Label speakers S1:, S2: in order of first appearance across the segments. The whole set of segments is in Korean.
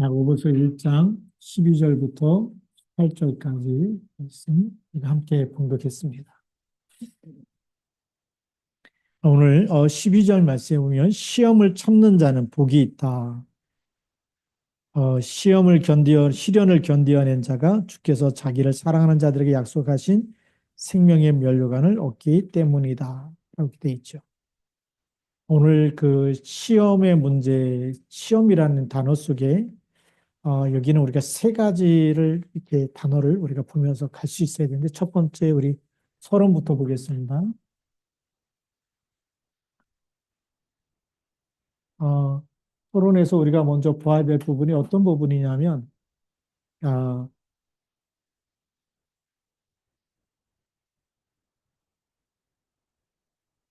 S1: 야고보서 1장 12절부터 18절까지 말씀 함께 봉독했습니다. 오늘 12절 말씀에 보면 시험을 참는 자는 복이 있다. 시련을 견디어낸 자가 주께서 자기를 사랑하는 자들에게 약속하신 생명의 면류관을 얻기 때문이다. 이렇게 돼 있죠. 오늘 그 시험의 문제, 시험이라는 단어 속에 여기는 우리가 세 가지를 이렇게 단어를 우리가 보면서 갈 수 있어야 되는데 첫 번째 우리 서론부터 보겠습니다. 어, 서론에서 우리가 먼저 봐야 될 부분이 어떤 부분이냐면 어,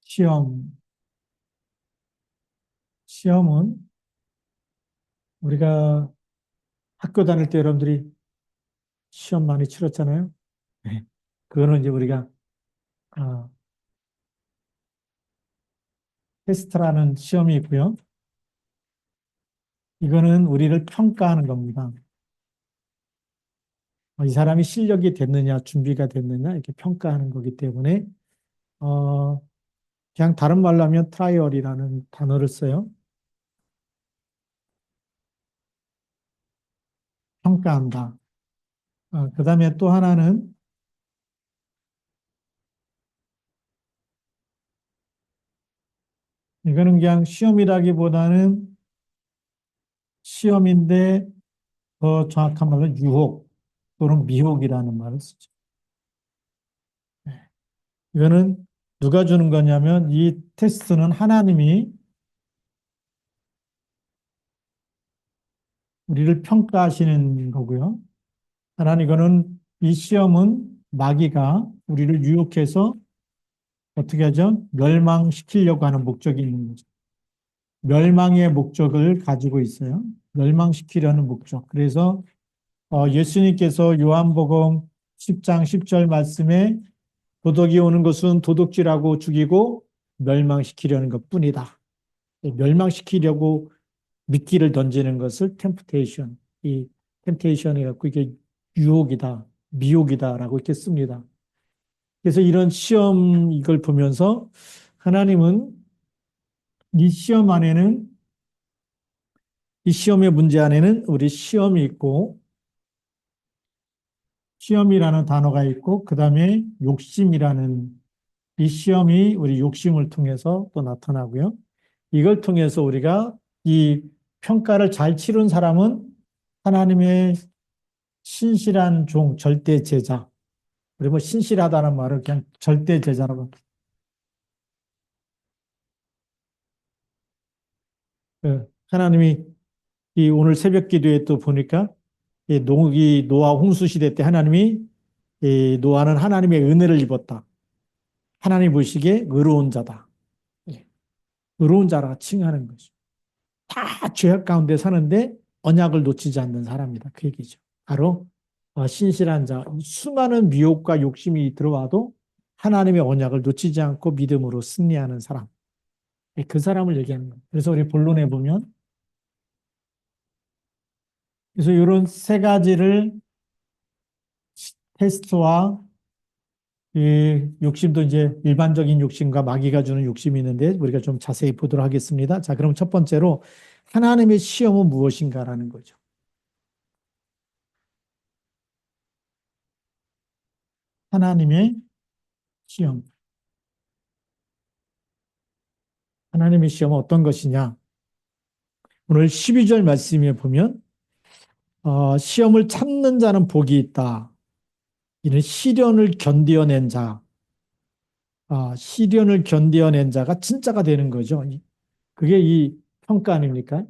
S1: 시험, 시험은 우리가 학교 다닐 때 여러분들이 시험 많이 치렀잖아요. 네. 그거는 이제 우리가 어, 테스트라는 시험이 있고요. 이거는 우리를 평가하는 겁니다. 이 사람이 실력이 됐느냐, 준비가 됐느냐 이렇게 평가하는 거기 때문에 어, 그냥 다른 말로 하면 트라이얼이라는 단어를 써요. 평가한다. 그 다음에 또 하나는 이거는 그냥 시험이라기보다는 시험인데 더 정확한 말로 유혹 또는 미혹이라는 말을 쓰죠. 네. 이거는 누가 주는 거냐면 이 테스트는 하나님이 우리를 평가하시는 거고요. 하나님 이거는 이 시험은 마귀가 우리를 유혹해서 어떻게 하죠? 멸망시키려고 하는 목적이 있는 거죠. 멸망의 목적을 가지고 있어요. 멸망시키려는 목적. 그래서 예수님께서 요한복음 10장 10절 말씀에 도둑이 오는 것은 도둑질하고 죽이고 멸망시키려는 것뿐이다. 멸망시키려고 미끼를 던지는 것을 템프테이션, 이 템테이션이 갖고 이게 유혹이다, 미혹이다라고 이렇게 씁니다. 그래서 이런 시험 이걸 보면서 하나님은 이 시험 안에는 이 시험의 문제 안에는 우리 시험이 있고 시험이라는 단어가 있고 그 다음에 욕심이라는 이 시험이 우리 욕심을 통해서 또 나타나고요. 이걸 통해서 우리가 이 평가를 잘 치른 사람은 하나님의 신실한 종, 절대 제자. 그리고 신실하다는 말을 그냥 절대 제자라고. 하나님이 이 오늘 새벽 기도에 또 보니까 이 노아 홍수 시대 때 하나님이 이 노아는 하나님의 은혜를 입었다. 하나님 보시기에 의로운 자다. 예, 의로운 자라 칭하는 거죠. 다 죄악 가운데 사는데 언약을 놓치지 않는 사람이다. 그 얘기죠. 바로 신실한 자, 수많은 미혹과 욕심이 들어와도 하나님의 언약을 놓치지 않고 믿음으로 승리하는 사람. 예, 그 사람을 얘기하는 거예요. 그래서 우리 본론에 보면 그래서 이런 세 가지를 테스트와 이 욕심도 이제 일반적인 욕심과 마귀가 주는 욕심이 있는데 우리가 좀 자세히 보도록 하겠습니다. 자, 그럼 첫 번째로 하나님의 시험은 무엇인가라는 거죠. 하나님의 시험. 하나님의 시험은 어떤 것이냐? 오늘 12절 말씀에 보면 시험을 참는 자는 복이 있다. 이는 시련을 견디어낸 자, 시련을 견디어낸 자가 진짜가 되는 거죠. 그게 이 평가 아닙니까?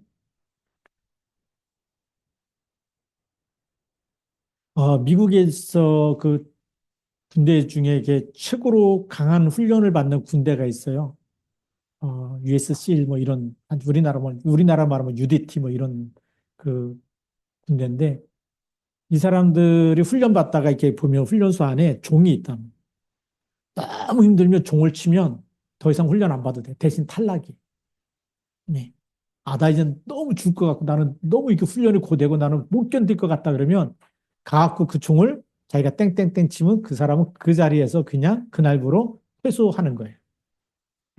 S1: 미국에서 그 군대 중에 이게 최고로 강한 훈련을 받는 군대가 있어요. USC 뭐 이런 우리나라 말하면 UDT 뭐 이런 그 군대인데 이 사람들이 훈련 받다가 이렇게 보면 훈련소 안에 종이 있다. 너무 힘들면 종을 치면 더 이상 훈련 안 받아도 돼. 대신 탈락이. 네. 아, 나 이제 너무 죽을 것 같고 나는 너무 이렇게 훈련이 고되고 나는 못 견딜 것 같다 그러면 가갖고 그 총을 자기가 땡땡땡 치면 그 사람은 그 자리에서 그냥 그날부로 퇴소하는 거예요.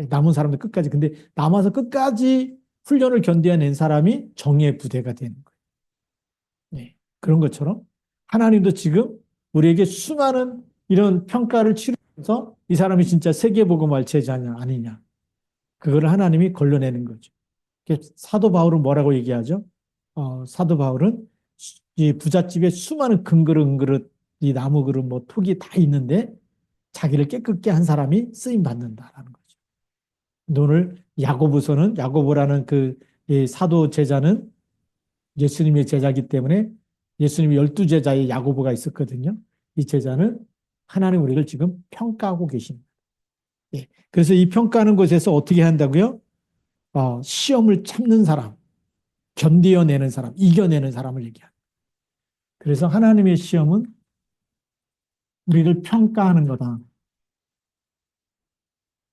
S1: 남은 사람들 끝까지. 근데 남아서 끝까지 훈련을 견뎌낸 사람이 정의의 부대가 되는 거예요. 네. 그런 것처럼 하나님도 지금 우리에게 수많은 이런 평가를 치르면서 이 사람이 진짜 세계복음할 제자냐 아니냐. 그거를 하나님이 걸러내는 거죠. 사도 바울은 뭐라고 얘기하죠? 사도 바울은 이 부잣집에 수많은 금그릇, 은그릇, 이 나무 그릇, 뭐 톡이 다 있는데 자기를 깨끗게 한 사람이 쓰임 받는다라는 거죠. 오늘 야고보서는 야고보라는 이 사도 제자는 예수님의 제자이기 때문에 예수님의 12제자의 야고보가 있었거든요. 이 제자는 하나님 우리를 지금 평가하고 계십니다. 예. 그래서 이 평가하는 곳에서 어떻게 한다고요? 시험을 참는 사람, 견디어내는 사람, 이겨내는 사람을 얘기합니다. 그래서 하나님의 시험은 우리를 평가하는 거다.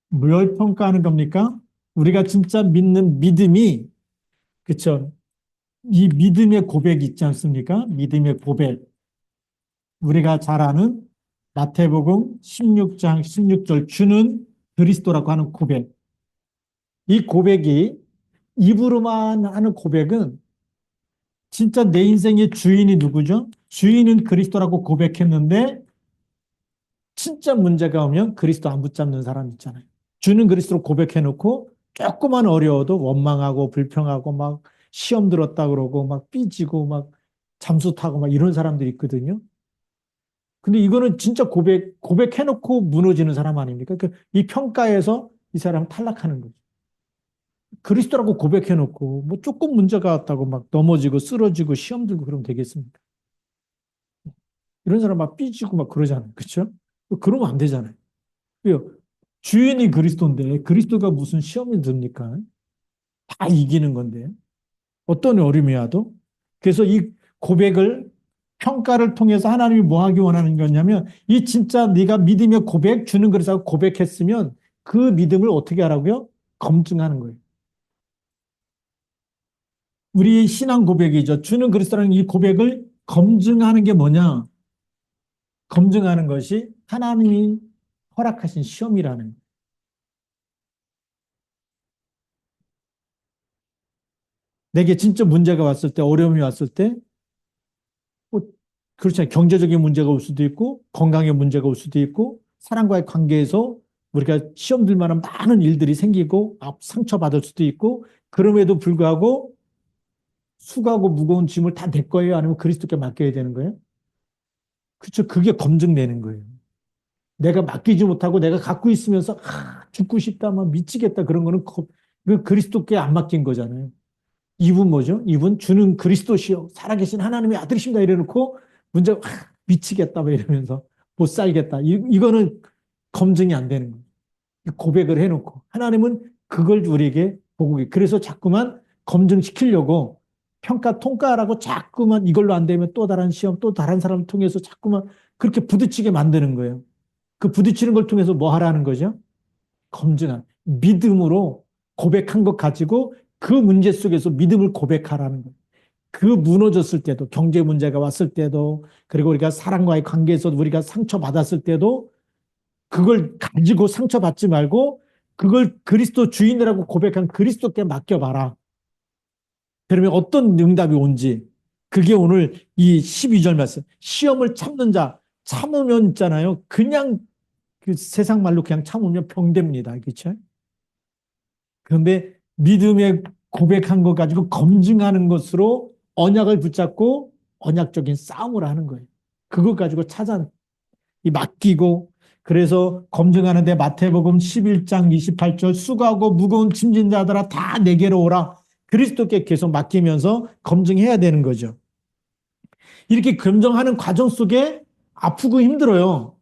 S1: 뭘 평가하는 겁니까? 우리가 진짜 믿는 믿음이, 그쵸? 이 믿음의 고백 있지 않습니까? 믿음의 고백. 우리가 잘 아는 마태복음 16장 16절 주는 그리스도라고 하는 고백. 이 고백이 입으로만 하는 고백은 진짜 내 인생의 주인이 누구죠? 주인은 그리스도라고 고백했는데 진짜 문제가 오면 그리스도 안 붙잡는 사람 있잖아요. 주는 그리스도로 고백해놓고 조금만 어려워도 원망하고 불평하고 막 시험 들었다 그러고 막 삐지고 막 잠수 타고 막 이런 사람들이 있거든요. 근데 이거는 진짜 고백해놓고 무너지는 사람 아닙니까? 이 평가에서 이 사람 탈락하는 거죠. 그리스도라고 고백해놓고 뭐 조금 문제가 왔다고 막 넘어지고 쓰러지고 시험 들고 그러면 되겠습니까? 이런 사람 막 삐지고 막 그러잖아요. 그렇죠? 그러면 안 되잖아요. 왜요? 주인이 그리스도인데 그리스도가 무슨 시험이 듭니까? 다 이기는 건데. 어떤 어려움이 와도. 그래서 이 고백을 평가를 통해서 하나님이 뭐 하기 원하는 거냐면 이 진짜 네가 믿음의 고백 주는 그리스도라고 고백했으면 그 믿음을 어떻게 하라고요? 검증하는 거예요. 우리의 신앙 고백이죠. 주는 그리스도라는 이 고백을 검증하는 게 뭐냐? 검증하는 것이 하나님이 허락하신 시험이라는 거예요. 내게 진짜 문제가 왔을 때, 어려움이 왔을 때, 뭐, 그렇잖아요. 경제적인 문제가 올 수도 있고, 건강의 문제가 올 수도 있고, 사람과의 관계에서 우리가 시험 들 만한 많은 일들이 생기고, 상처받을 수도 있고, 그럼에도 불구하고 수고하고 무거운 짐을 다 내 거예요? 아니면 그리스도께 맡겨야 되는 거예요? 그렇죠. 그게 검증되는 거예요. 내가 맡기지 못하고 내가 갖고 있으면서 죽고 싶다, 막 미치겠다 그런 거는 그 그리스도께 안 맡긴 거잖아요. 이분 뭐죠? 이분 주는 그리스도시요 살아계신 하나님의 아들이십니다 이래놓고 문제가 미치겠다 막 이러면서 못 살겠다. 이거는 검증이 안 되는 거예요. 고백을 해놓고 하나님은 그걸 우리에게 보고 그래서 자꾸만 검증시키려고 평가 통과라고 자꾸만 이걸로 안 되면 또 다른 시험 또 다른 사람을 통해서 자꾸만 그렇게 부딪히게 만드는 거예요. 그 부딪히는 걸 통해서 뭐 하라는 거죠? 검증한 믿음으로 고백한 것 가지고 그 문제 속에서 믿음을 고백하라는 거예요. 그 무너졌을 때도 경제 문제가 왔을 때도 그리고 우리가 사람과의 관계에서 우리가 상처받았을 때도 그걸 가지고 상처받지 말고 그걸 그리스도 주인이라고 고백한 그리스도께 맡겨봐라. 그러면 어떤 응답이 온지 그게 오늘 이 12절 말씀 시험을 참는 자 참으면 있잖아요. 그냥 그 세상 말로 그냥 참으면 병됩니다. 그렇죠? 그런데 믿음의 고백한 것 가지고 검증하는 것으로 언약을 붙잡고 언약적인 싸움을 하는 거예요. 그것 가지고 이 맡기고 그래서 검증하는데 마태복음 11장 28절 수고하고 무거운 짐진 자들아 다 내게로 오라. 그리스도께 계속 맡기면서 검증해야 되는 거죠. 이렇게 검증하는 과정 속에 아프고 힘들어요.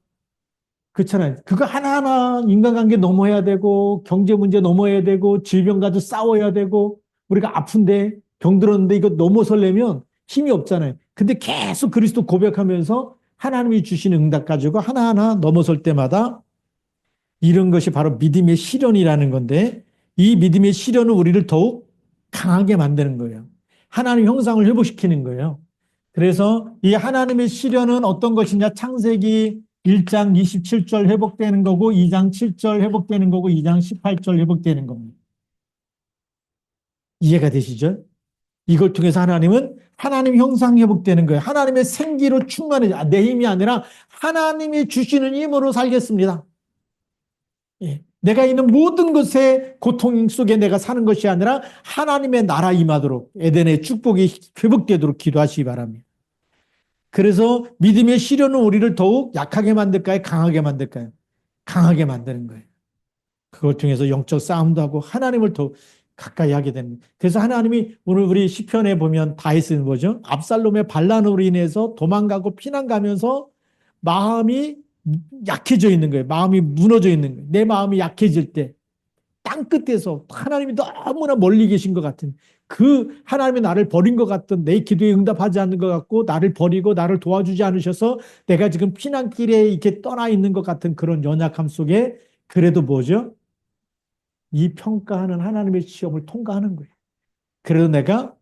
S1: 그렇잖아요. 그거 하나하나 인간관계 넘어야 되고 경제 문제 넘어야 되고 질병 가지고 싸워야 되고 우리가 아픈데 병들었는데 이거 넘어서려면 힘이 없잖아요. 근데 계속 그리스도 고백하면서 하나님이 주시는 응답 가지고 하나하나 넘어설 때마다 이런 것이 바로 믿음의 시련이라는 건데 이 믿음의 시련은 우리를 더욱 강하게 만드는 거예요. 하나님 형상을 회복시키는 거예요. 그래서 이 하나님의 시련은 어떤 것이냐? 창세기 1장 27절 회복되는 거고 2장 7절 회복되는 거고 2장 18절 회복되는 겁니다. 이해가 되시죠? 이걸 통해서 하나님은 하나님 형상 회복되는 거예요. 하나님의 생기로 충만해져. 내 힘이 아니라 하나님이 주시는 힘으로 살겠습니다. 예. 내가 있는 모든 것의 고통 속에 내가 사는 것이 아니라 하나님의 나라 임하도록 에덴의 축복이 회복되도록 기도하시기 바랍니다. 그래서 믿음의 시련은 우리를 더욱 약하게 만들까요? 강하게 만들까요? 강하게 만드는 거예요. 그걸 통해서 영적 싸움도 하고 하나님을 더 가까이 하게 됩니다. 그래서 하나님이 오늘 우리 시편에 보면 다윗은 뭐죠? 압살롬의 반란으로 인해서 도망가고 피난 가면서 마음이 약해져 있는 거예요. 마음이 무너져 있는 거예요. 내 마음이 약해질 때 땅끝에서 하나님이 너무나 멀리 계신 것 같은 그 하나님이 나를 버린 것 같던 내 기도에 응답하지 않는 것 같고 나를 버리고 나를 도와주지 않으셔서 내가 지금 피난길에 이렇게 떠나 있는 것 같은 그런 연약함 속에 그래도 뭐죠? 이 평가하는 하나님의 시험을 통과하는 거예요. 그래도 내가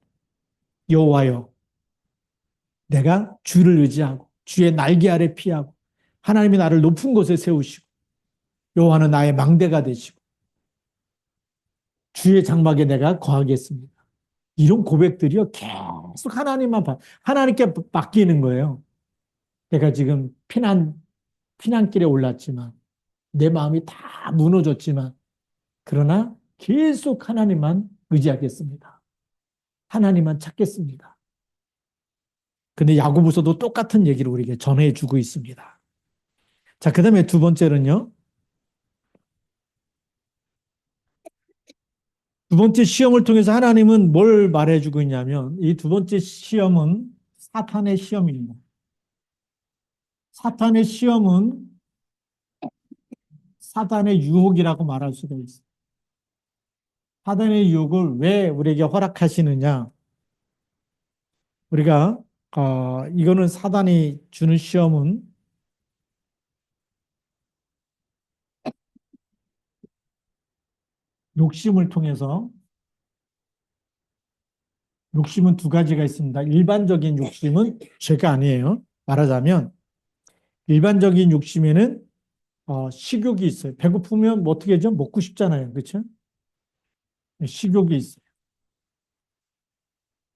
S1: 여호와여, 내가 주를 의지하고 주의 날개 아래 피하고 하나님이 나를 높은 곳에 세우시고 여호와는 나의 망대가 되시고 주의 장막에 내가 거하겠습니다. 이런 고백들이요 계속 하나님께 맡기는 거예요. 내가 지금 피난길에 올랐지만 내 마음이 다 무너졌지만 그러나 계속 하나님만 의지하겠습니다. 하나님만 찾겠습니다. 근데 야고보서도 똑같은 얘기를 우리에게 전해주고 있습니다. 자, 그 다음에 두 번째는요. 두 번째 시험을 통해서 하나님은 뭘 말해주고 있냐면 이 두 번째 시험은 사탄의 시험입니다. 사탄의 시험은 사단의 유혹이라고 말할 수가 있어요. 사단의 유혹을 왜 우리에게 허락하시느냐? 우리가 이거는 사단이 주는 시험은 욕심을 통해서 욕심은 두 가지가 있습니다. 일반적인 욕심은 죄가 아니에요. 말하자면 일반적인 욕심에는 식욕이 있어요. 배고프면 뭐 어떻게 하죠? 먹고 싶잖아요. 그렇죠? 식욕이 있어요.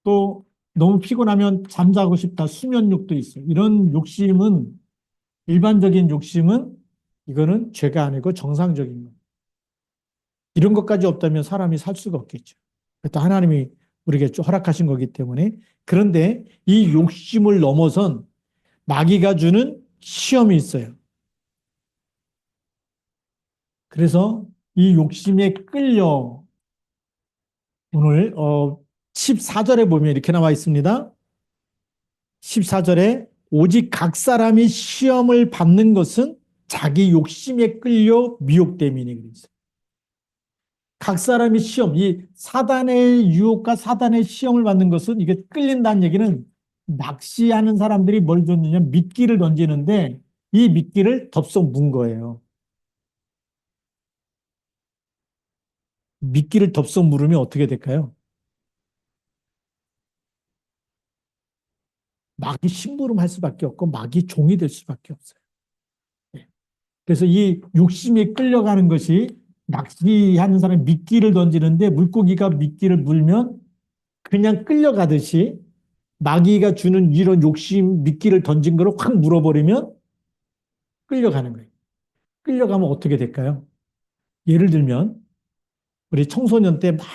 S1: 또 너무 피곤하면 잠자고 싶다. 수면욕도 있어요. 이런 욕심은 일반적인 욕심은 이거는 죄가 아니고 정상적인 거예요. 이런 것까지 없다면 사람이 살 수가 없겠죠. 또 하나님이 우리에게 허락하신 거기 때문에 그런데 이 욕심을 넘어선 마귀가 주는 시험이 있어요. 그래서 이 욕심에 끌려 오늘 14절에 보면 이렇게 나와 있습니다. 14절에 오직 각 사람이 시험을 받는 것은 자기 욕심에 끌려 미혹됨이니 그랬어요. 각 사람이 시험, 이 사단의 유혹과 사단의 시험을 받는 것은 이게 끌린다는 얘기는 낚시하는 사람들이 뭘 줬느냐 미끼를 던지는데 이 미끼를 덥석 문 거예요. 미끼를 덥석 물으면 어떻게 될까요? 마귀 심부름할 수밖에 없고 마귀 종이 될 수밖에 없어요. 예. 그래서 이 욕심에 끌려가는 것이 낚시하는 사람이 미끼를 던지는데 물고기가 미끼를 물면 그냥 끌려가듯이 마귀가 주는 이런 욕심 미끼를 던진 거를 확 물어버리면 끌려가는 거예요. 끌려가면 어떻게 될까요? 예를 들면 우리 청소년 때 막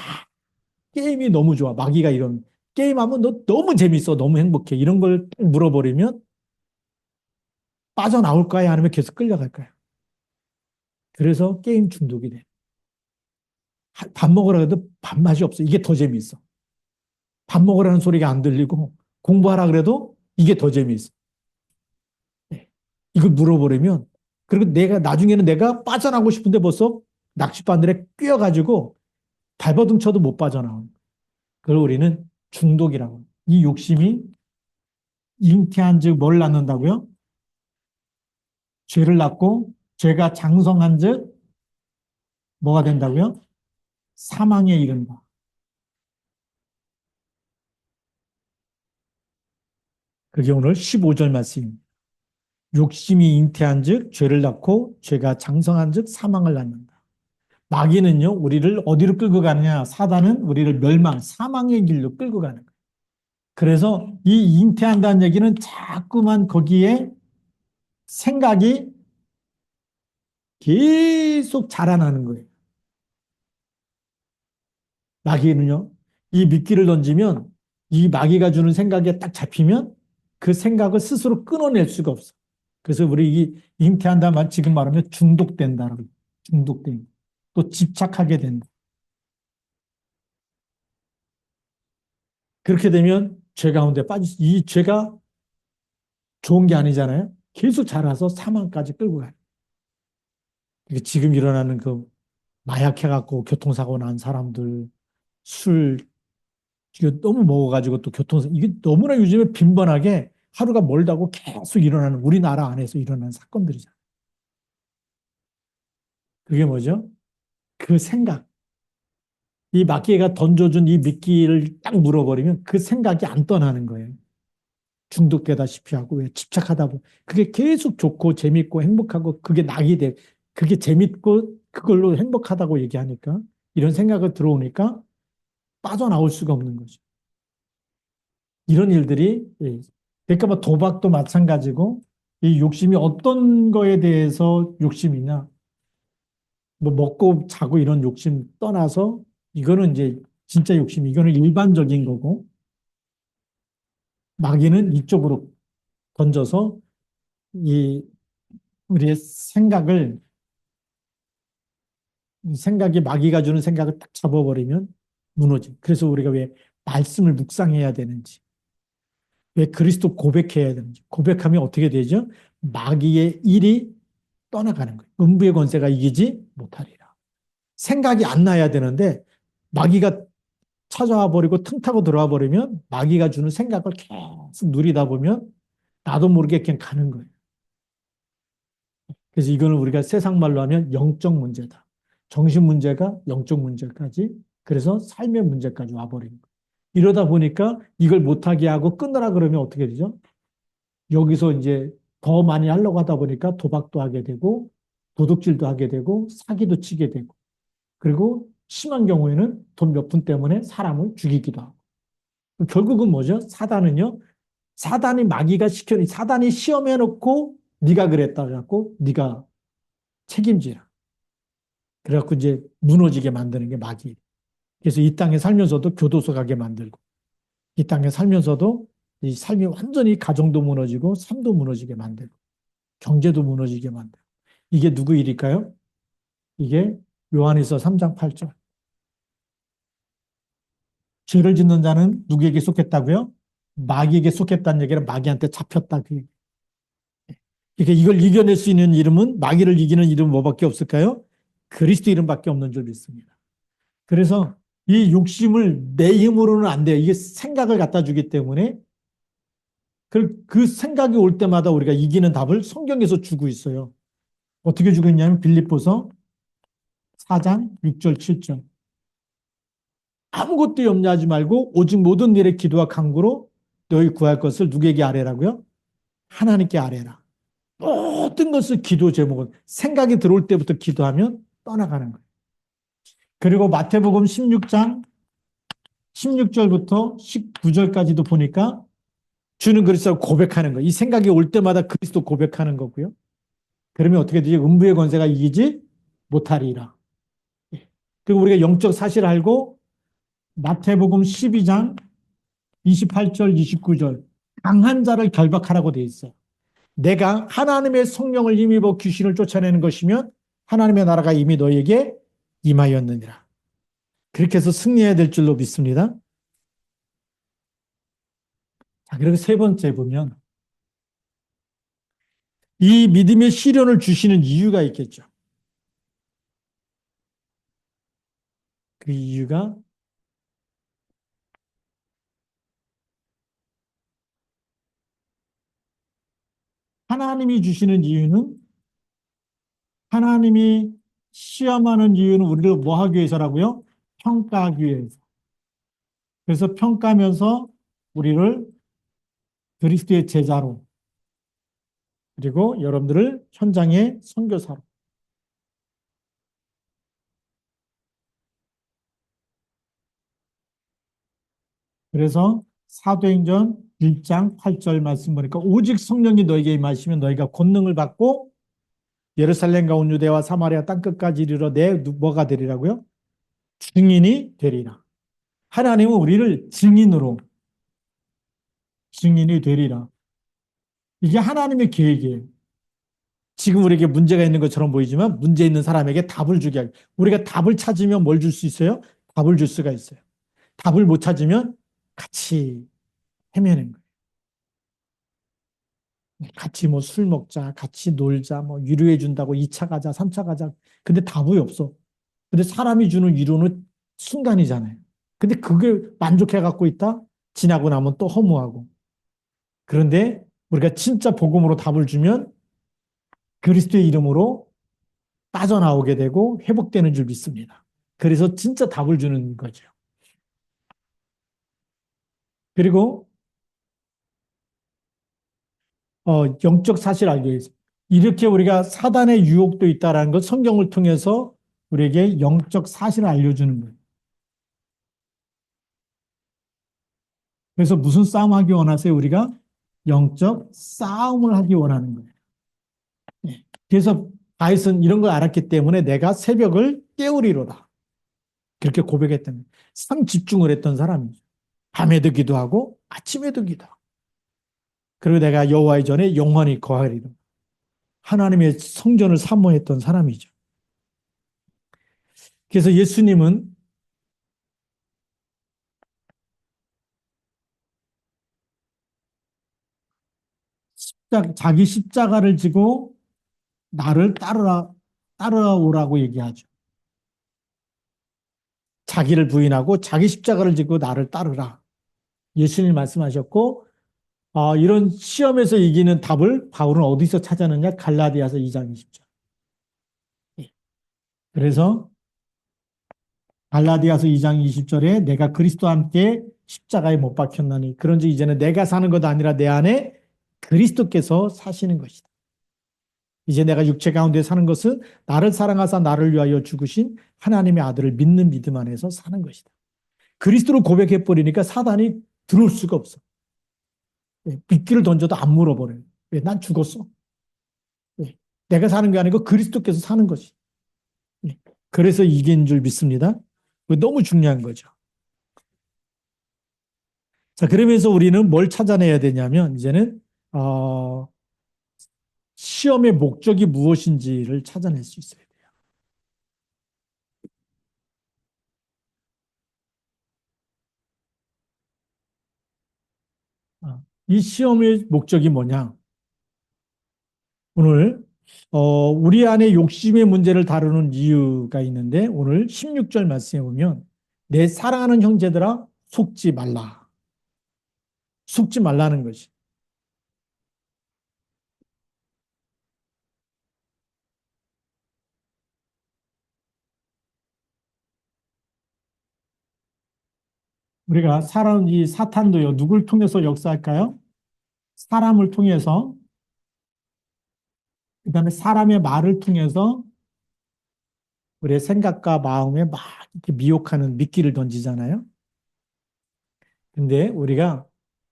S1: 게임이 너무 좋아. 마귀가 이런 게임하면 너 너무 재밌어. 너무 행복해. 이런 걸 물어버리면 빠져나올까요? 아니면 계속 끌려갈까요? 그래서 게임 중독이 돼. 밥 먹으라 해도 밥맛이 없어. 이게 더 재미있어. 밥 먹으라는 소리가 안 들리고 공부하라 그래도 이게 더 재미있어. 네. 이걸 물어버리면 그리고 나중에는 내가 빠져나오고 싶은데 벌써 낚싯바늘에 꿰어가지고 발버둥 쳐도 못 빠져나온. 그걸 우리는 중독이라고. 이 욕심이 잉태한 즉 뭘 낳는다고요? 죄를 낳고 죄가 장성한 즉 뭐가 된다고요? 사망에 이른다. 그게 오늘 15절 말씀입니다. 욕심이 잉태한 즉 죄를 낳고 죄가 장성한 즉 사망을 낳는다. 마귀는요, 우리를 어디로 끌고 가느냐? 사단은 우리를 멸망, 사망의 길로 끌고 가는 거예요. 그래서 이 잉태한다는 얘기는 자꾸만 거기에 생각이 계속 자라나는 거예요. 마귀는요, 이 미끼를 던지면 이 마귀가 주는 생각에 딱 잡히면 그 생각을 스스로 끊어낼 수가 없어. 그래서 우리 이 잉태한다 말 지금 말하면 중독된다라고. 중독된. 또 집착하게 된다. 그렇게 되면 죄 가운데 이 죄가 좋은 게 아니잖아요. 계속 자라서 사망까지 끌고 가요. 지금 일어나는 그 마약해갖고 교통사고 난 사람들, 술, 이거 너무 먹어가지고 또 교통사고, 이게 너무나 요즘에 빈번하게 하루가 멀다고 계속 일어나는 우리나라 안에서 일어나는 사건들이잖아요. 그게 뭐죠? 그 생각. 이 마귀가 던져준 이 미끼를 딱 물어버리면 그 생각이 안 떠나는 거예요. 중독되다시피 하고 왜 집착하다 보면 그게 계속 좋고 재밌고 행복하고 그게 낙이 돼. 그게 재밌고 그걸로 행복하다고 얘기하니까 이런 생각이 들어오니까 빠져나올 수가 없는 거죠. 이런 일들이 그러니까 뭐 도박도 마찬가지고 이 욕심이 어떤 거에 대해서 욕심이냐 뭐 먹고 자고 이런 욕심 떠나서 이거는 이제 진짜 욕심 이거는 일반적인 거고 마귀는 이쪽으로 던져서 이 우리의 생각이 마귀가 주는 생각을 딱 잡아버리면 무너져. 그래서 우리가 왜 말씀을 묵상해야 되는지, 왜 그리스도 고백해야 되는지, 고백하면 어떻게 되죠? 마귀의 일이 떠나가는 거예요. 음부의 권세가 이기지 못하리라. 생각이 안 나야 되는데 마귀가 찾아와 버리고 틈 타고 들어와 버리면 마귀가 주는 생각을 계속 누리다 보면 나도 모르게 그냥 가는 거예요. 그래서 이거는 우리가 세상 말로 하면 영적 문제다. 정신 문제가 영적 문제까지 그래서 삶의 문제까지 와버린 거예요. 이러다 보니까 이걸 못하게 하고 끊으라 그러면 어떻게 되죠? 여기서 이제 더 많이 하려고 하다 보니까 도박도 하게 되고 도둑질도 하게 되고 사기도 치게 되고 그리고 심한 경우에는 돈 몇 푼 때문에 사람을 죽이기도 하고 결국은 뭐죠? 사단은요. 사단이 마귀가 시켜니 사단이 시험해 놓고 네가 그랬다 그래갖고 네가 책임지라. 그래갖고 이제 무너지게 만드는 게 마귀. 그래서 이 땅에 살면서도 교도소 가게 만들고 이 땅에 살면서도 이 삶이 완전히 가정도 무너지고 삶도 무너지게 만들고 경제도 무너지게 만들고 이게 누구 일일까요? 이게 요한일서 3장 8절. 죄를 짓는 자는 누구에게 속했다고요? 마귀에게 속했다는 얘기는 마귀한테 잡혔다. 그러니까 이걸 이겨낼 수 있는 이름은 마귀를 이기는 이름은 뭐밖에 없을까요? 그리스도 이름밖에 없는 줄 믿습니다. 그래서 이 욕심을 내 힘으로는 안 돼요. 이게 생각을 갖다 주기 때문에 그 생각이 올 때마다 우리가 이기는 답을 성경에서 주고 있어요. 어떻게 주고 있냐면 빌립보서 4장 6절 7절. 아무것도 염려하지 말고 오직 모든 일에 기도와 간구로 너희 구할 것을 누구에게 아뢰라고요? 하나님께 아뢰라. 모든 것을 기도 제목은 생각이 들어올 때부터 기도하면 떠나가는 거예요. 그리고 마태복음 16장 16절부터 19절까지도 보니까 주는 그리스도를 고백하는 거예요. 이 생각이 올 때마다 그리스도 고백하는 거고요. 그러면 어떻게 되지? 음부의 권세가 이기지 못하리라. 그리고 우리가 영적 사실을 알고 마태복음 12장 28절 29절 강한 자를 결박하라고 돼 있어요. 내가 하나님의 성령을 힘입어 귀신을 쫓아내는 것이면 하나님의 나라가 이미 너에게 임하였느니라. 그렇게 해서 승리해야 될 줄로 믿습니다. 자, 그리고 세 번째 보면 이 믿음의 시련을 주시는 이유가 있겠죠. 그 이유가 하나님이 주시는 이유는 하나님이 시험하는 이유는 우리를 뭐 하기 위해서라고요? 평가하기 위해서. 그래서 평가하면서 우리를 그리스도의 제자로, 그리고 여러분들을 현장의 선교사로. 그래서 사도행전 1장 8절 말씀 보니까 오직 성령이 너에게 임하시면 너희가 권능을 받고 예루살렘과 온 유대와 사마리아 땅끝까지 이르러 내 뭐가 되리라고요? 증인이 되리라. 하나님은 우리를 증인이 되리라. 이게 하나님의 계획이에요. 지금 우리에게 문제가 있는 것처럼 보이지만 문제 있는 사람에게 답을 주게 하고 우리가 답을 찾으면 뭘 줄 수 있어요? 답을 줄 수가 있어요. 답을 못 찾으면 같이 헤매는 거예요. 같이 뭐 술 먹자, 같이 놀자, 뭐 위로해 준다고 2차 가자, 3차 가자. 근데 답이 없어. 근데 사람이 주는 위로는 순간이잖아요. 근데 그게 만족해 갖고 있다? 지나고 나면 또 허무하고. 그런데 우리가 진짜 복음으로 답을 주면 그리스도의 이름으로 빠져나오게 되고 회복되는 줄 믿습니다. 그래서 진짜 답을 주는 거죠. 그리고 영적 사실 알게 있습니다. 이렇게 우리가 사단의 유혹도 있다는 것 성경을 통해서 우리에게 영적 사실을 알려주는 거예요. 그래서 무슨 싸움하기 원하세요? 우리가 영적 싸움을 하기 원하는 거예요. 예. 그래서 다윗은 이런 걸 알았기 때문에 내가 새벽을 깨우리로다. 그렇게 고백했던 거예요. 상 집중을 했던 사람이죠. 밤에도 기도하고 아침에도 기도하고. 그리고 내가 여호와의 전에 영원히 거하리라. 하나님의 성전을 사모했던 사람이죠. 그래서 예수님은 자기 십자가를 지고 나를 따라오라고 얘기하죠. 자기를 부인하고 자기 십자가를 지고 나를 따르라. 예수님 말씀하셨고, 이런 시험에서 이기는 답을 바울은 어디서 찾았느냐? 갈라디아서 2장 20절. 그래서 갈라디아서 2장 20절에 내가 그리스도와 함께 십자가에 못 박혔나니 그런즉 이제는 내가 사는 것 아니라 내 안에 그리스도께서 사시는 것이다. 이제 내가 육체 가운데 사는 것은 나를 사랑하사 나를 위하여 죽으신 하나님의 아들을 믿는 믿음 안에서 사는 것이다. 그리스도를 고백해 버리니까 사단이 들어올 수가 없어. 미끼를 던져도 안 물어버려요. 왜? 난 죽었어. 왜? 내가 사는 게 아니고 그리스도께서 사는 것이. 그래서 이긴 줄 믿습니다. 너무 중요한 거죠. 자, 그러면서 우리는 뭘 찾아내야 되냐면 이제는 시험의 목적이 무엇인지를 찾아낼 수 있어야 돼요. 이 시험의 목적이 뭐냐? 오늘 우리 안에 욕심의 문제를 다루는 이유가 있는데 오늘 16절 말씀에 보면 내 사랑하는 형제들아 속지 말라. 속지 말라는 것이. 우리가 이 사탄도요, 누굴 통해서 역사할까요? 사람을 통해서, 그 다음에 사람의 말을 통해서 우리의 생각과 마음에 막 이렇게 미혹하는 미끼를 던지잖아요. 근데 우리가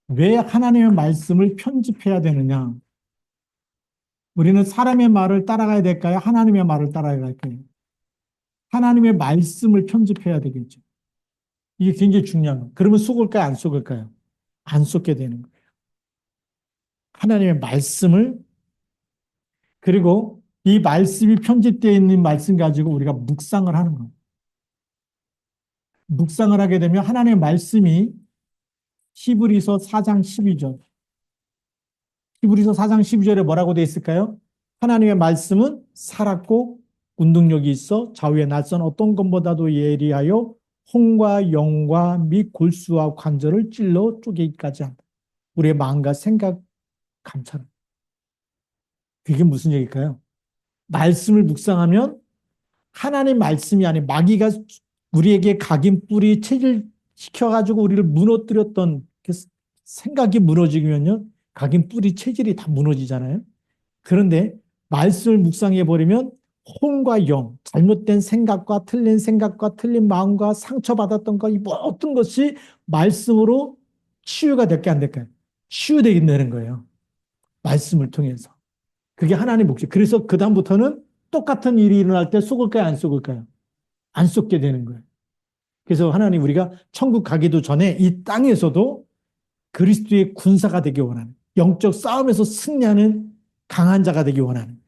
S1: 왜 하나님의 말씀을 편집해야 되느냐? 우리는 사람의 말을 따라가야 될까요? 하나님의 말을 따라가야 할까요? 하나님의 말씀을 편집해야 되겠죠. 이게 굉장히 중요한 거예요. 그러면 속을까요? 안 속을까요? 안 속게 되는 거예요. 하나님의 말씀을 그리고 이 말씀이 편집되어 있는 말씀 가지고 우리가 묵상을 하는 거예요. 묵상을 하게 되면 하나님의 말씀이 히브리서 4장 12절. 히브리서 4장 12절에 뭐라고 되어 있을까요? 하나님의 말씀은 살았고 운동력이 있어 좌우의 낯선 어떤 것보다도 예리하여 혼과 영과 및 골수와 관절을 찔러 쪼개기까지 한다. 우리의 마음과 생각 감찰. 그게 무슨 얘기일까요? 말씀을 묵상하면 하나님 말씀이 아닌 마귀가 우리에게 각인뿌리 체질시켜가지고 우리를 무너뜨렸던 그 생각이 무너지면요. 각인 뿌리 체질이 다 무너지잖아요. 그런데 말씀을 묵상해 버리면 혼과 영, 잘못된 생각과 틀린 생각과 틀린 마음과 상처받았던 것, 이 모든 것이 말씀으로 치유가 될게 안 될까요? 치유되게 되는 거예요. 말씀을 통해서. 그게 하나님의 목적. 그래서 그다음부터는 똑같은 일이 일어날 때 속을까요? 안 속을까요? 안 속게 되는 거예요. 그래서 하나님 우리가 천국 가기도 전에 이 땅에서도 그리스도의 군사가 되기 원하는, 영적 싸움에서 승리하는 강한 자가 되기 원하는,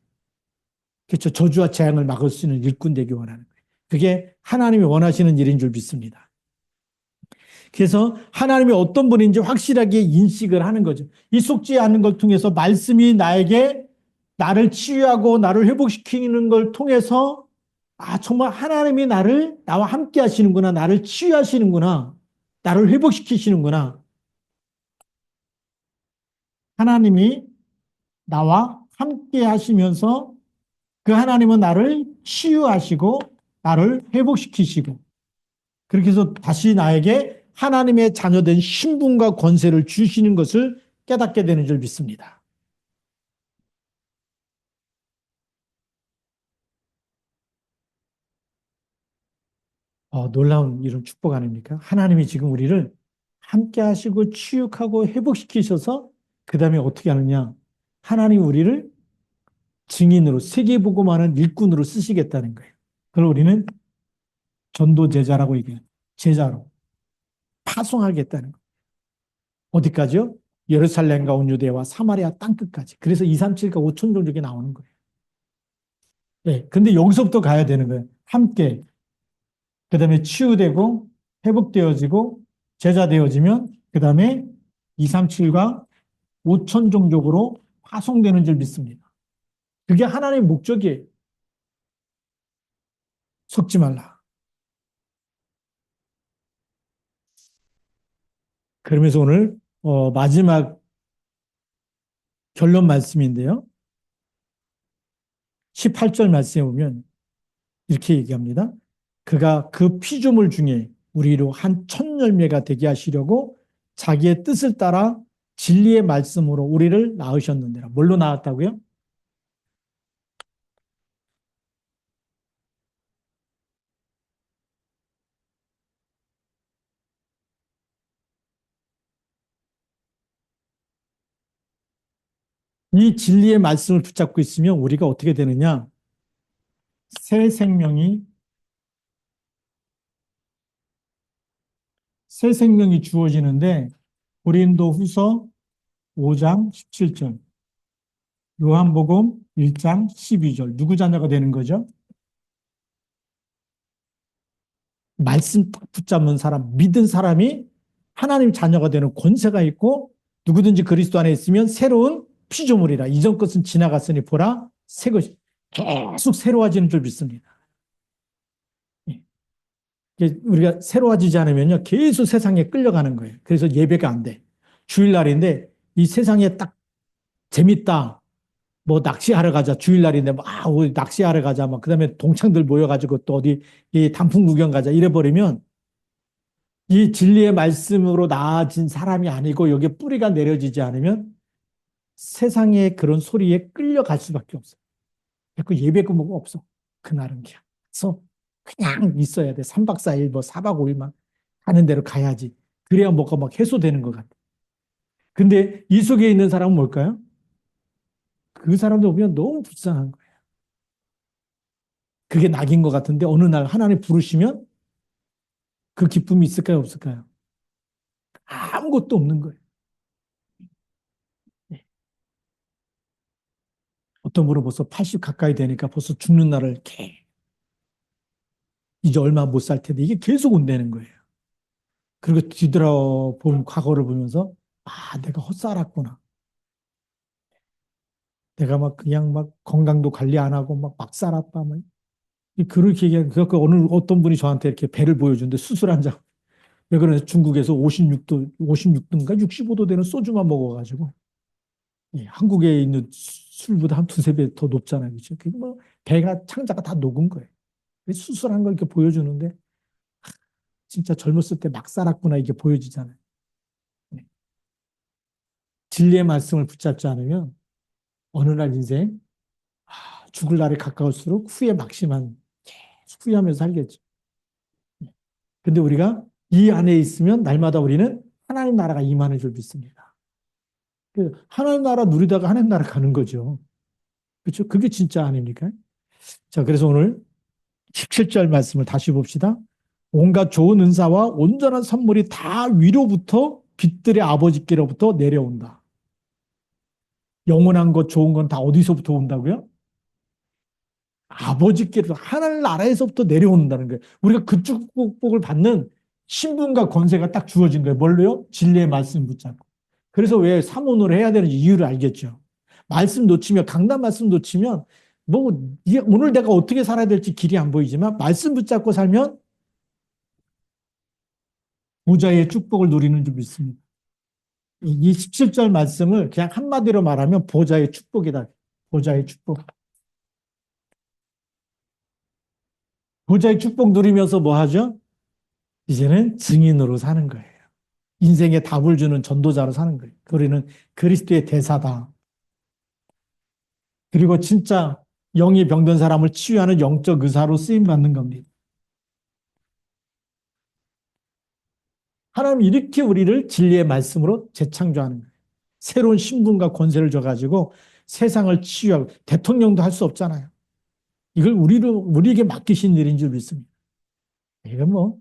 S1: 그렇죠. 저주와 재앙을 막을 수 있는 일꾼 되기 원하는 거예요. 그게 하나님이 원하시는 일인 줄 믿습니다. 그래서 하나님이 어떤 분인지 확실하게 인식을 하는 거죠. 이 속지 않는 걸 통해서 말씀이 나에게 나를 치유하고 나를 회복시키는 걸 통해서 아, 정말 하나님이 나와 함께 하시는구나. 나를 치유하시는구나. 나를 회복시키시는구나. 하나님이 나와 함께 하시면서 그 하나님은 나를 치유하시고 나를 회복시키시고 그렇게 해서 다시 나에게 하나님의 자녀된 신분과 권세를 주시는 것을 깨닫게 되는 줄 믿습니다. 놀라운 이런 축복 아닙니까? 하나님이 지금 우리를 함께 하시고 치유하고 회복시키셔서 그 다음에 어떻게 하느냐? 하나님 우리를 증인으로 세계복음하는 일꾼으로 쓰시겠다는 거예요. 그걸 우리는 전도 제자라고 얘기해요. 제자로 파송하겠다는 거예요. 어디까지요? 예루살렘과 온 유대와 사마리아 땅끝까지. 그래서 237과 5천 종족이 나오는 거예요. 네, 근데 여기서부터 가야 되는 거예요. 함께. 그 다음에 치유되고 회복되어지고 제자 되어지면 그 다음에 237과 5천 종족으로 파송되는 줄 믿습니다. 그게 하나님의 목적이에요. 속지 말라. 그러면서 오늘 마지막 결론 말씀인데요. 18절 말씀에 보면 이렇게 얘기합니다. 그가 그 피조물 중에 우리로 한 첫 열매가 되게 하시려고 자기의 뜻을 따라 진리의 말씀으로 우리를 낳으셨는데라. 뭘로 낳았다고요? 이 진리의 말씀을 붙잡고 있으면 우리가 어떻게 되느냐? 새 생명이 새 생명이 주어지는데 고린도 후서 5장 17절, 요한복음 1장 12절. 누구 자녀가 되는 거죠? 말씀 딱 붙잡는 사람, 믿은 사람이 하나님 자녀가 되는 권세가 있고 누구든지 그리스도 안에 있으면 새로운 피조물이라. 이전 것은 지나갔으니 보라 새 것이 계속 새로워지는 줄 믿습니다. 예. 우리가 새로워지지 않으면요 계속 세상에 끌려가는 거예요. 그래서 예배가 안 돼. 주일날인데 이 세상에 딱 재밌다. 뭐 낚시하러 가자. 주일날인데 우리 낚시하러 가자. 막 그다음에 동창들 모여가지고 또 어디 이 단풍 구경 가자. 이래버리면 이 진리의 말씀으로 나아진 사람이 아니고 여기에 뿌리가 내려지지 않으면 세상의 그런 소리에 끌려갈 수밖에 없어요. 그 예배가 뭐가 없어. 그날은 그냥. 그래서 그냥 있어야 돼. 3박 4일, 뭐 4박 5일만 가는 대로 가야지. 그래야 뭐가 막 해소되는 것 같아. 근데 이 속에 있는 사람은 뭘까요? 그 사람들 보면 너무 불쌍한 거예요. 그게 낙인 것 같은데 어느 날 하나님 부르시면 그 기쁨이 있을까요? 없을까요? 아무것도 없는 거예요. 네. 어떤 분은 벌써 80 가까이 되니까 벌써 죽는 날을 이렇게 이제 얼마 못 살 텐데 이게 계속 온다는 거예요. 그리고 뒤돌아본 과거를 보면서 내가 헛살았구나. 내가 막 그냥 막 건강도 관리 안 하고 막 살았다. 막 그렇게 얘기하고 그 어느 어떤 분이 저한테 이렇게 배를 보여주는데 수술한 장. 왜 그러냐? 중국에서 56도, 56도인가 65도 되는 소주만 먹어가지고 예, 한국에 있는 술보다 한 두세 배 더 높잖아요. 그렇죠? 그게 뭐 배가 창자가 다 녹은 거예요. 수술한 걸 이렇게 보여주는데 진짜 젊었을 때 막 살았구나 이게 보여지잖아요. 네. 진리의 말씀을 붙잡지 않으면 어느 날 인생 죽을 날이 가까울수록 후회 막심한 계속 후회하면서 살겠죠. 근데 우리가 이 안에 있으면 날마다 우리는 하나님 나라가 임하는 줄 믿습니다. 하나님 나라 누리다가 하나님 나라 가는 거죠. 그렇죠? 그게 진짜 아닙니까? 자, 그래서 오늘 17절 말씀을 다시 봅시다. 온갖 좋은 은사와 온전한 선물이 다 위로부터 빛들의 아버지께로부터 내려온다. 영원한 것, 좋은 건 다 어디서부터 온다고요? 아버지께로 하나님 나라에서부터 내려온다는 거예요. 우리가 그 축복을 받는 신분과 권세가 딱 주어진 거예요. 뭘로요? 진리의 말씀 붙잡고. 그래서 왜 사모노를 해야 되는지 이유를 알겠죠. 말씀 놓치면, 강단 말씀 놓치면 뭐 오늘 내가 어떻게 살아야 될지 길이 안 보이지만 말씀 붙잡고 살면 보좌의 축복을 누리는 줄 믿습니다. 이 17절 말씀을 그냥 한마디로 말하면 보좌의 축복이다. 보좌의 축복. 보좌의 축복 누리면서 뭐 하죠? 이제는 증인으로 사는 거예요. 인생에 답을 주는 전도자로 사는 거예요. 우리는 그리스도의 대사다. 그리고 진짜 영이 병든 사람을 치유하는 영적 의사로 쓰임받는 겁니다. 하나님 이렇게 우리를 진리의 말씀으로 재창조하는 거예요. 새로운 신분과 권세를 줘가지고 세상을 치유하고 대통령도 할 수 없잖아요. 이걸 우리에게 맡기신 일인 줄 믿습니다. 이건 뭐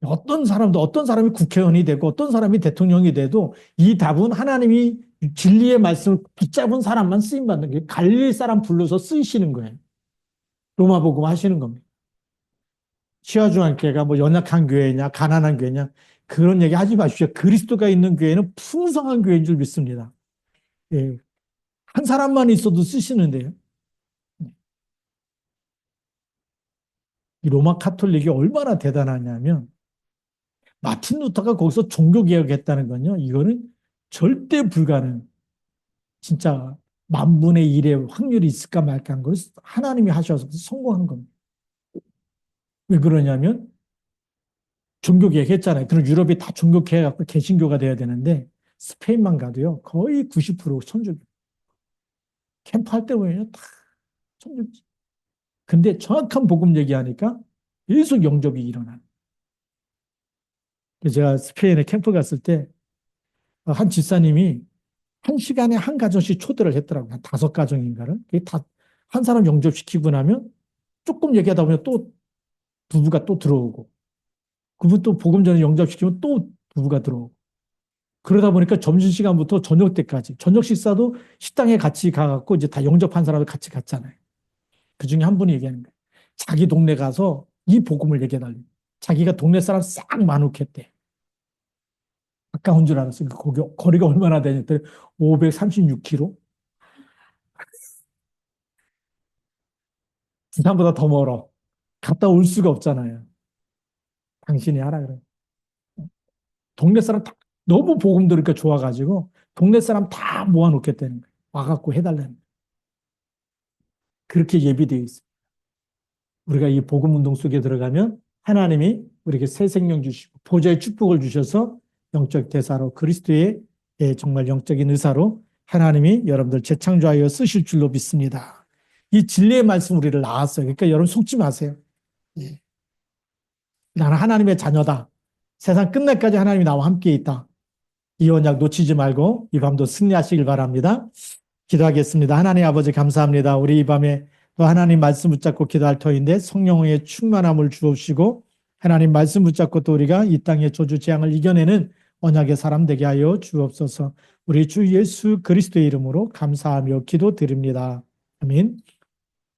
S1: 어떤 사람이 국회의원이 되고 어떤 사람이 대통령이 돼도 이 답은 하나님이 진리의 말씀을 붙잡은 사람만 쓰임받는 게 갈릴 사람 불러서 쓰이시는 거예요. 로마복음 하시는 겁니다. 시와중앙교회가 뭐 연약한 교회냐 가난한 교회냐 그런 얘기 하지 마십시오. 그리스도가 있는 교회는 풍성한 교회인 줄 믿습니다. 예. 한 사람만 있어도 쓰시는데요. 이 로마 카톨릭이 얼마나 대단하냐면 마틴 루터가 거기서 종교개혁했다는 건요. 이거는 절대 불가능. 진짜 만분의 1의 확률이 있을까 말까 한 걸 하나님이 하셔서 성공한 겁니다. 왜 그러냐면 종교개혁했잖아요. 그럼 유럽이 다 종교개혁해갖고 개신교가 돼야 되는데 스페인만 가도요. 거의 90% 천주교. 캠프할 때 보면 다 천주교. 근데 정확한 복음 얘기하니까 계속 영접이 일어나요. 제가 스페인에 캠프 갔을 때 한 집사님이 한 시간에 한 가정씩 초대를 했더라고요. 한 5가정인가를. 한 사람 영접시키고 나면 조금 얘기하다 보면 또 부부가 또 들어오고 그분 또 복음 전에 영접시키면 또 부부가 들어오고 그러다 보니까 점심시간부터 저녁 때까지 저녁 식사도 식당에 같이 가갖고 이제 다 영접한 사람들 같이 갔잖아요. 그 중에 한 분이 얘기하는 거예요. 자기 동네 가서 이 복음을 얘기해달래요. 자기가 동네 사람 싹 만혹했대. 가까운 줄 알았어요. 거리가 얼마나 되냐더니 536km? 부산보다 더 멀어. 갔다 올 수가 없잖아요. 당신이 하라 그래. 동네 사람 다 너무 복음 들으니까 좋아가지고 동네 사람 다 모아놓겠다는 거예요. 와갖고 해달라는 거예요. 그렇게 예비되어 있어요. 우리가 이 복음 운동 속에 들어가면 하나님이 우리에게 새 생명 주시고 보좌의 축복을 주셔서 영적 대사로 그리스도의 정말 영적인 의사로 하나님이 여러분들 재창조하여 쓰실 줄로 믿습니다. 이 진리의 말씀 우리를 낳았어요. 그러니까 여러분 속지 마세요. 예. 나는 하나님의 자녀다. 세상 끝날까지 하나님이 나와 함께 있다. 이 언약 놓치지 말고 이 밤도 승리하시길 바랍니다. 기도하겠습니다. 하나님 아버지 감사합니다. 우리 이 밤에 또 하나님 말씀 붙잡고 기도할 터인데 성령의 충만함을 주옵시고 하나님 말씀 붙잡고 또 우리가 이 땅의 저주 재앙을 이겨내는 언약의 사람 되게 하여 주옵소서. 우리 주 예수 그리스도의 이름으로 감사하며 기도드립니다. 아멘.